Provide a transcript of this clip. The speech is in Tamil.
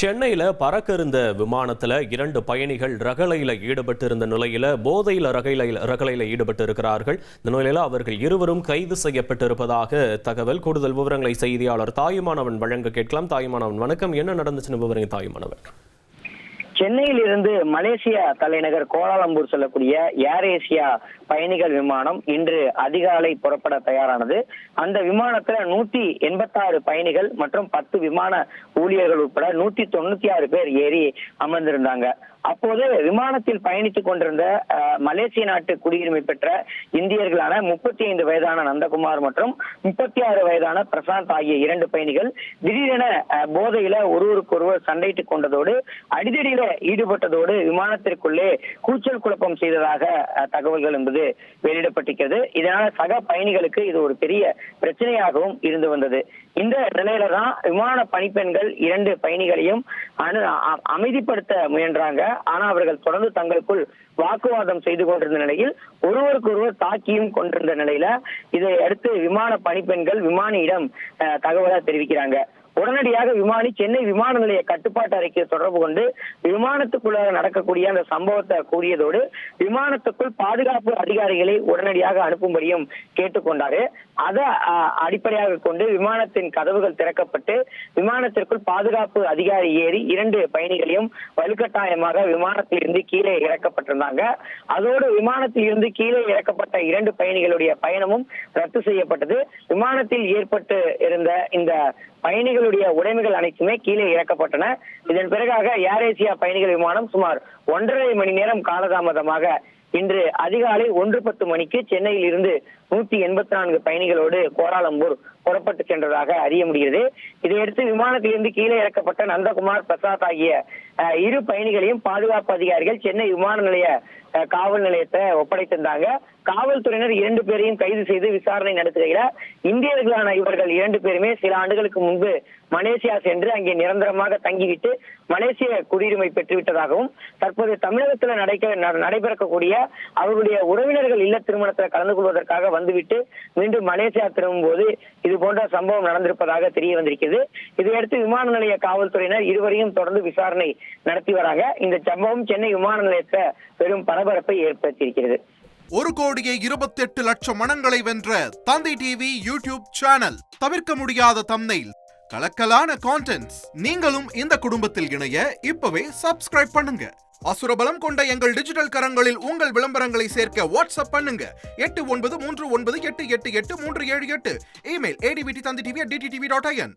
சென்னையில பறக்க இருந்த விமானத்துல 2 பயணிகள் ரகளையில ஈடுபட்டு இருந்த நிலையில போதையில ரகளையில ஈடுபட்டு இருக்கிறார்கள். இந்த நிலையில அவர்கள் இருவரும் கைது செய்யப்பட்டிருப்பதாக தகவல். கூடுதல் விவரங்களை செய்தியாளர் தாயுமானவன் வழங்க கேட்கலாம். தாயுமானவன் வணக்கம். என்ன நடந்துச்சுன்னு விவரம் தாயுமானவன். சென்னையில் இருந்து மலேசியா தலைநகர் கோலாலம்பூர் செல்லக்கூடிய ஏர் ஏசியா பயணிகள் விமானம் இன்று அதிகாலை புறப்பட தயாரானது. அந்த விமானத்துல 186 பயணிகள் மற்றும் 10 விமான ஊழியர்கள் உட்பட 196 பேர் ஏறி அமர்ந்திருந்தாங்க. அப்போது விமானத்தில் பயணித்துக் கொண்டிருந்த மலேசிய நாட்டு குடியுரிமை பெற்ற இந்தியர்களான 35 வயதான நந்தகுமார் மற்றும் 36 வயதான பிரசாந்த் ஆகிய 2 பயணிகள் திடீரென போதையில ஒருவருக்கொருவர் சண்டையிட்டுக் கொண்டதோடு அடிதடியில ஈடுபட்டதோடு விமானத்திற்குள்ளே கூச்சல் குழப்பம் செய்ததாக தகவல்கள் என்பது வெளியிடப்பட்டிருக்கிறது. இதனால சக பயணிகளுக்கு இது ஒரு பெரிய பிரச்சனையாகவும் இருந்து வந்தது. இந்த நிலையில தான் விமான பணிப்பெண்கள் 2 பயணிகளையும் அமைதிப்படுத்த முயன்றாங்க. ஆனா அவர்கள் தொடர்ந்து தங்களுக்குள் வாக்குவாதம் செய்து கொண்டிருந்த நிலையில் ஒருவருக்கொருவர் தாக்கியும் கொண்டிருந்த நிலையில இதை அடுத்து விமான பணிப்பெண்கள் விமானியிடம் தகவலை தெரிவிக்கிறாங்க. உடனடியாக விமானி சென்னை விமான நிலைய கட்டுப்பாட்டு அறைக்கு தொடர்பு கொண்டு விமானத்துக்குள்ளாக நடக்கக்கூடிய அந்த சம்பவத்தை கூறியதோடு விமானத்துக்குள் பாதுகாப்பு அதிகாரிகளை உடனடியாக அனுப்பும்படியும் கேட்டுக்கொண்டாரு. அதை அடிப்படையாக கொண்டு விமானத்தின் கதவுகள் திறக்கப்பட்டு விமானத்திற்குள் பாதுகாப்பு அதிகாரி ஏறி 2 பயணிகளையும் வலுக்கட்டாயமாக விமானத்தில் இருந்து கீழே இறக்கப்பட்டிருந்தாங்க. அதோடு விமானத்தில் இருந்து கீழே இறக்கப்பட்ட 2 பயணிகளுடைய பயணமும் ரத்து செய்யப்பட்டது. விமானத்தில் ஏற்பட்டு இருந்த இந்த பயணிகளுடைய உடைமைகள் அனைத்துமே கீழே இறக்கப்பட்டன. இதன் பிறகாக ஏர் ஏசியா பயணிகள் விமானம் சுமார் 1.5 மணி நேரம் காலதாமதமாக இன்று அதிகாலை 1:10 மணிக்கு சென்னையில் இருந்து 184 பயணிகளோடு கோலாலம்பூர் புறப்பட்டு சென்றதாக அறிய முடிகிறது. இதையடுத்து விமானத்திலிருந்து கீழே இறக்கப்பட்ட நந்தகுமார், பிரசாத் ஆகிய 2 பயணிகளையும் பாதுகாப்பு அதிகாரிகள் சென்னை விமான நிலைய காவல் நிலையத்தை ஒப்படைத்திருந்தாங்க. காவல்துறையினர் 2 பேரையும் கைது செய்து விசாரணை நடத்துகையில் இந்தியர்களான இவர்கள் 2 பேருமே சில ஆண்டுகளுக்கு முன்பு மலேசியா சென்று அங்கே நிரந்தரமாக தங்கிவிட்டு மலேசிய குடியுரிமை பெற்றுவிட்டதாகவும் தற்போது தமிழகத்தில் நடைபெறக்கூடிய அவர்களுடைய உறவினர்கள் இல்ல திருமணத்தில் கலந்து கொள்வதற்காக வந்துவிட்டு மீண்டும் மலேசியா திரும்பும் போது இது போன்ற சம்பவம் நடந்திருப்பதாக தெரிய வந்திருக்கிறது. இதையடுத்து விமான நிலைய காவல்துறையினர் இருவரையும் தொடர்ந்து விசாரணை நடத்தி வராங்க. இந்த சம்பவம் சென்னை விமான நிலையத்தை பெரும் பரபரப்பை ஏற்படுத்தியிருக்கிறது. 1,28,00,000 மனங்களை வென்ற தந்தி டிவி யூடியூப் சேனல். தவிர்க்க முடியாத தம்ப்நெயில், கலக்கலான கான்டென்ட்ஸ். நீங்களும் இந்த குடும்பத்தில் இணைய இப்பவே சப்ஸ்கிரைப் பண்ணுங்க. அசுரபலம் கொண்ட எங்கள் டிஜிட்டல் கரங்களில் உங்கள் விளம்பரங்களை சேர்க்க வாட்ஸ்அப் பண்ணுங்க. 893988883778. Email advtthanditv@dttv.in.